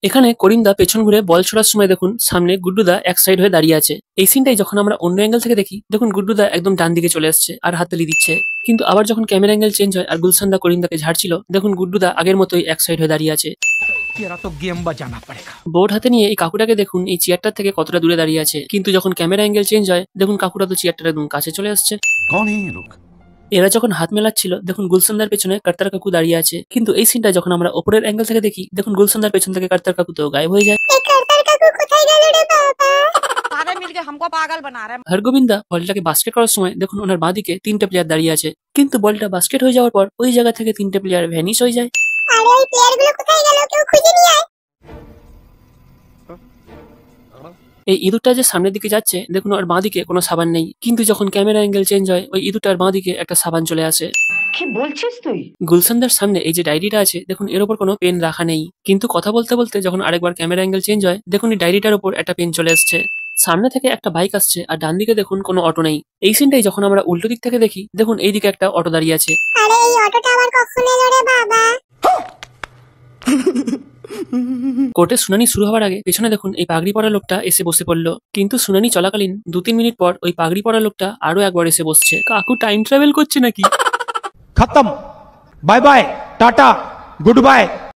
এখানে করিমদা পেছন ঘুরে বল ছোড়ার সময় দেখুন সামনে গুড্ডুদা এক সাইড হয়ে দাঁড়িয়ে আছে। এই সিনটাই যখন আমরা অন্য অ্যাঙ্গেল থেকে দেখি দেখুন গুড্ডুদা একদম ডান দিকে চলে আসছে আর হাততালি দিচ্ছে। কিন্তু আবার যখন ক্যামেরা অ্যাঙ্গেল চেঞ্জ হয় আর গুলশানদা করিমদাকে ঝাড়ছিল দেখুন গুড্ডুদা আগের মতোই এক সাইড হয়ে দাঁড়িয়ে আছে। বোর্ড হাতে নিয়ে এই কাকুটাকে দেখুন এই চেয়ারটার থেকে কতটা দূরে দাঁড়িয়ে আছে, কিন্তু যখন ক্যামেরা অ্যাঙ্গেল চেঞ্জ হয় দেখুন কাকুটা তো চেয়ারটার একদম কাছে চলে আসছে। এরা যখন হাত মেলাচ্ছিল দেখুন গুলশানদার পেছনে কর্তার কাকু দাঁড়িয়ে আছে, কিন্তু এই সিনটা যখন আমরা ওপরের অ্যাঙ্গেল থেকে দেখি দেখুন গুলশানদার পেছন থেকে কর্তার কাকু তো গায়েব হয়ে যায়। হরগোবিন্দা বলটাকে বাস্কেট করার সময় দেখুন ওনার বাঁদিকে 3টে প্লেয়ার দাঁড়িয়ে আছে, কিন্তু বলটা বাস্কেট হয়ে যাওয়ার পর ওই জায়গা থেকে 3টে প্লেয়ার ভ্যানিশ হয়ে যায়। এই ইঁদুরটা যে সামনের দিকে যাচ্ছে দেখুন ওর বাঁদিকে কোনো সাবান নেই, কিন্তু যখন ক্যামেরা অ্যাঙ্গেল চেঞ্জ হয় ওই ইঁদুরটার বাঁদিকে একটা সাবান চলে আসে। কি বলছিস তুই? গুলশানদার সামনে এই যে ডায়েরিটা আছে দেখুন এর উপর কোনো পেন রাখা নেই, কিন্তু কথা বলতে বলতে যখন আরেকবার ক্যামেরা অ্যাঙ্গেল চেঞ্জ হয় দেখুন এই ডায়েরিটার উপর একটা পেন চলে আসছে। সামনে থেকে একটা বাইক আসছে আর ডান দিকে দেখুন কোনো অটো নেই। এই সিনটাই যখন আমরা উল্টো দিক থেকে দেখি দেখুন এইদিকে একটা অটো দাঁড়িয়ে আছে। কোর্টের শুনানি শুরু হওয়ার আগে পেছনে দেখুন এই পাগড়ি পরা লোকটা এসে বসে পড়লো, কিন্তু শুনানি চলাকালীন 2-3 মিনিট পর ওই পাগড়ি পরা লোকটা আরো একবার এসে বসছে। কাকু টাইম ট্রাভেল করছে নাকি? खत्म। Bye bye tata good bye.